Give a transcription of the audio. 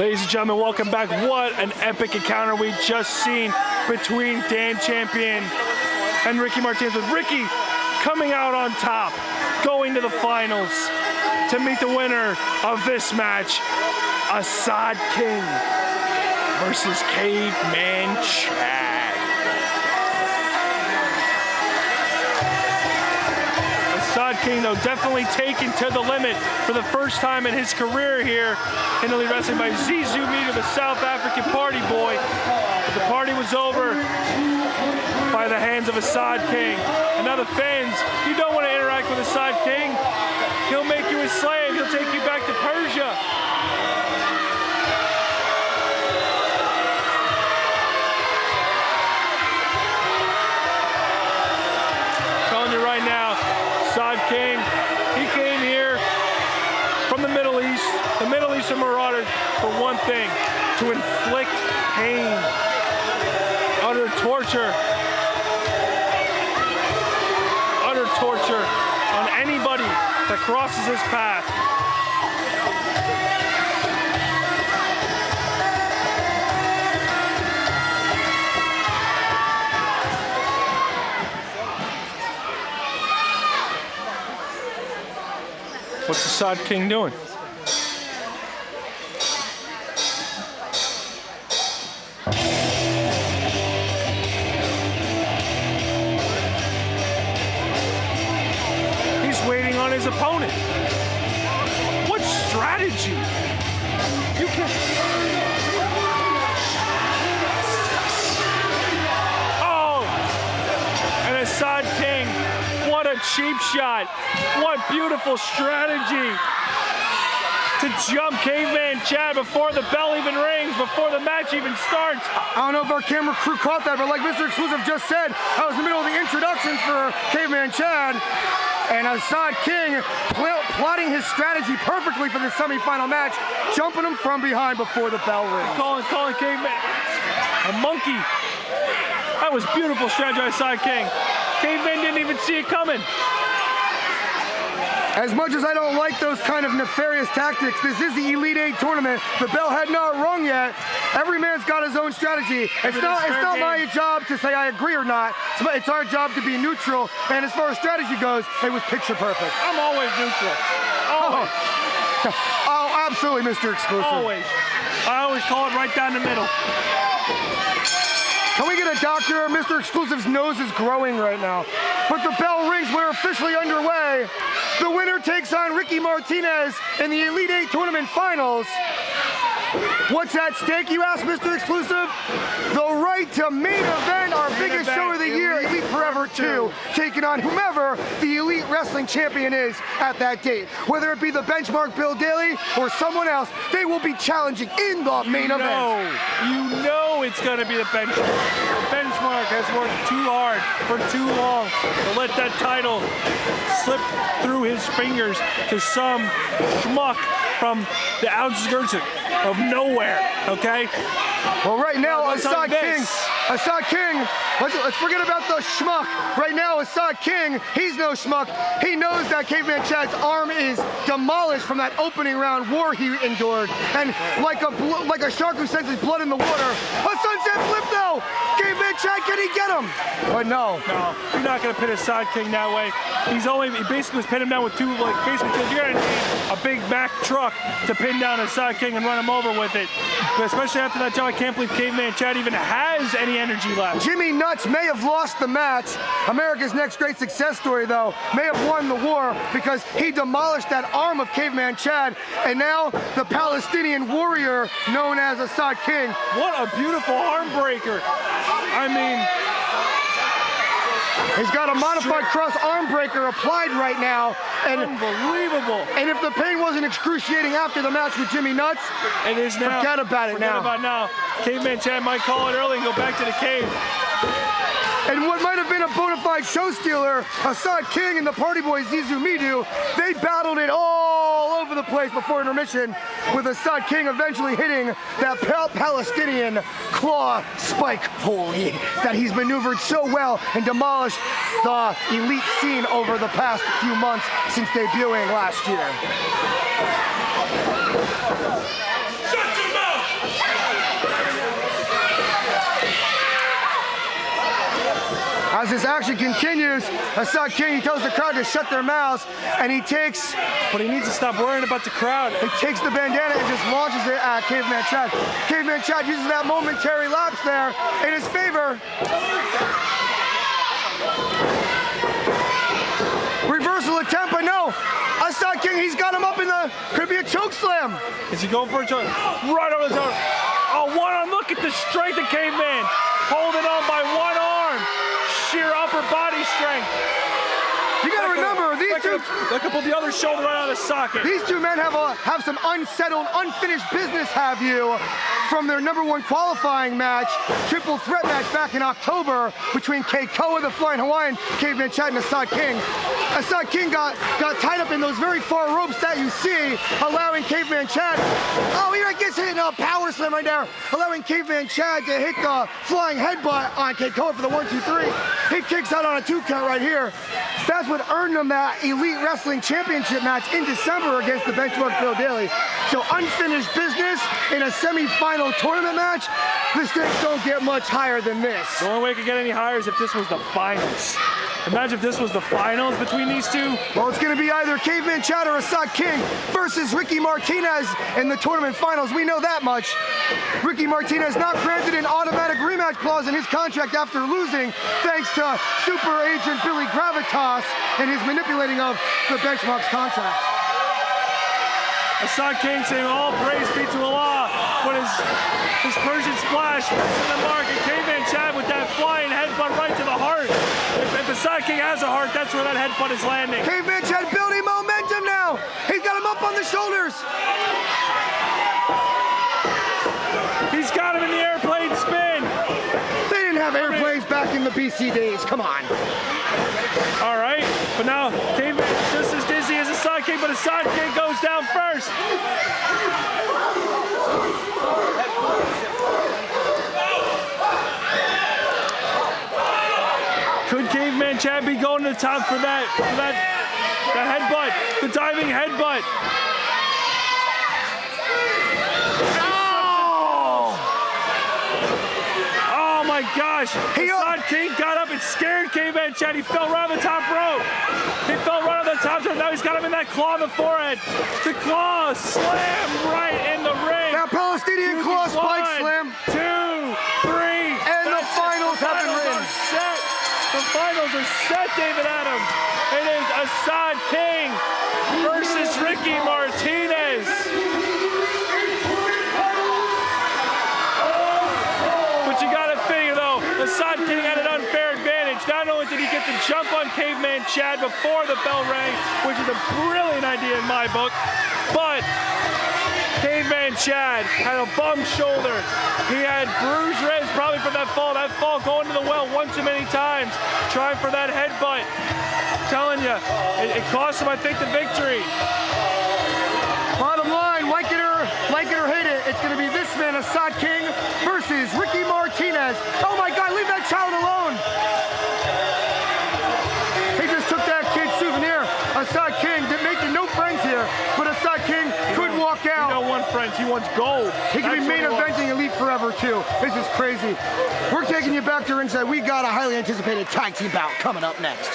Ladies and gentlemen, welcome back. What an epic encounter we just seen between Dan Champion and Ricky Martinez, with Ricky coming out on top, going to the finals to meet the winner of this match, Assad King versus Caveman Chad. Assad King, though, definitely taken to the limit for the first time in his career here in Elite Wrestling by Zizu Meter, the South African party boy. But the party was over by the hands of Assad King. And now the fans, you don't want to interact with Assad King. He'll make you his slave. He'll take you back to Persia. Telling you right now, Assad King, he came here from the Middle East, the Middle Eastern Marauders, for one thing, to inflict pain, utter torture on anybody that crosses his path. What's Assad King doing? He's waiting on his opponent. What strategy? You can't. Oh! And Assad King, what a cheap shot. What beautiful strategy to jump Caveman Chad before the bell even rings, before the match even starts. I don't know if our camera crew caught that, but like Mr. Exclusive just said, I was in the middle of the introductions for Caveman Chad, and Assad King plotting his strategy perfectly for the semifinal match, jumping him from behind before the bell rings. Calling Caveman a monkey. That was beautiful strategy by Assad King. Caveman didn't even see it coming. As much as I don't like those kind of nefarious tactics, this is the Elite 8 tournament. The bell had not rung yet. Every man's got his own strategy. It's not my job to say I agree or not. It's our job to be neutral. And as far as strategy goes, it was picture perfect. I'm always neutral. Always. Oh, absolutely, Mr. Exclusive. Always. I always call it right down the middle. Can we get a doctor? Mr. Exclusive's nose is growing right now. But the bell rings, we're officially underway. The winner takes on Ricky Martinez in the Elite 8 Tournament Finals. What's at stake, you ask, Mr. Exclusive? The right to main event our biggest show of the year, Elite Forever 2, taking on whomever the Elite Wrestling Champion is at that date. Whether it be the Benchmark Bill Daly or someone else, they will be challenging in the main event. You know it's going to be the Benchmark. The Benchmark has worked too hard for too long to let that title slip through his fingers to some schmuck from the outskirts of nowhere, okay? Well, right now, Assad King, let's forget about the schmuck. Right now, Assad King, he's no schmuck. He knows that Caveman Chad's arm is demolished from that opening round war he endured. And like a shark who senses blood in the water, a sunset flip though! Caveman Chad, can he get him? But no. No, you're not gonna pin Assad King that way. He basically was pinning him down with you're gonna need a Big Mac truck to pin down Assad King and run him over with it. But especially after that time, I can't believe Caveman Chad even has any energy left. Jimmy Nuts may have lost the match. America's next great success story, though, may have won the war because he demolished that arm of Caveman Chad, and now the Palestinian warrior known as Assad King. What a beautiful arm breaker. I mean, he's got a modified cross arm breaker applied right now. And unbelievable. And if the pain wasn't excruciating after the match with Jimmy Nuts, it is now. Forget about it now. Forget about now. Caveman Chad might call it early and go back to the cave. And what might have been a bona fide show stealer, Assad King and the party boy Zizu Midu, they battled it all over the place before intermission, with Assad King eventually hitting that Palestinian claw spike pulley that he's maneuvered so well and demolished the elite scene over the past few months since debuting last year. Shut your mouth! As this action continues, Assad King, he tells the crowd to shut their mouths, and he takes... But he needs to stop worrying about the crowd. He takes the bandana and just launches it at Caveman Chad. Caveman Chad uses that momentary lapse there in his favor. Reversal attempt, but no. Assad King, he's got him up in the... Could be a choke slam. Is he going for a choke? Right on his arm. Oh, one arm. Look at the strength of Caveman. Holding on by one arm. Sheer upper body strength. You gotta remember, these two... Look up the other shoulder right out of the socket. These two men have some unsettled, unfinished business, have you, from their #1 qualifying match, triple threat match back in October between Keikoa, the Flying Hawaiian, Caveman Chad, and Assad King. Assad King got tied up in those very far ropes that you see, allowing Caveman Chad... Oh, he gets hit in a power slam right there, allowing Caveman Chad to hit the flying headbutt on Keikoa for the 1-2-3. He kicks out on a 2 count right here. That's what earned him that Elite Wrestling Championship match in December against the Benchmark Bill Daly. So unfinished business in a semi-final tournament match. The stakes don't get much higher than this. The only way it could get any higher is if this was the finals. Imagine if this was the finals between these two. Well, it's going to be either Caveman Chad or Assad King versus Ricky Martinez in the tournament finals. We know that much. Ricky Martinez not granted an automatic rematch clause in his contract after losing, thanks to super agent Billy Gravitas and his manipulating of the Benchmark's contract. Assad King saying all praise be to Allah, but his Persian splash missing the mark, and Caveman Chad with that flying headbutt right to the heart. If Assad King has a heart, that's where that headbutt is landing. Caveman Chad building momentum now. He's got him up on the shoulders. He's got him in the airplane spin. They didn't have airplanes back in the BC days. Come on. All right, but now Caveman just as dizzy as Assad King, but Assad King goes down first. Could Caveman Chad be going to the top for that headbutt, the diving headbutt? Oh my gosh! Assad King got up and scared Caveman Chad. He fell right on the top rope. He fell right on the top rope. Now he's got him in that claw in the forehead. The claw slam right in the ring. Now Palestinian claw spike slam. 2, 3. And the finals have been written. The finals are set, David Adams. It is Assad King versus Ricky Martinez. But you gotta figure though, Assad King had an unfair advantage. Not only did he get the jump on Caveman Chad before the bell rang, which is a brilliant idea in my book, but Caveman Chad had a bum shoulder. He had bruised ribs probably from that fall. That fall going to the well one too many times, trying for that headbutt. I'm telling you, it cost him, I think, the victory. Bottom line, like it or hate it, it's going to be this man, Assad King, versus Ricky Martinez. Oh my God, leave that child alone. He just took that kid's souvenir. Assad King making no friends here, but Assad King could walk out. He don't want friends, he wants gold. He could be main eventing Elite forever too. This is crazy. We're taking you back to ringside. We got a highly anticipated tag team bout coming up next.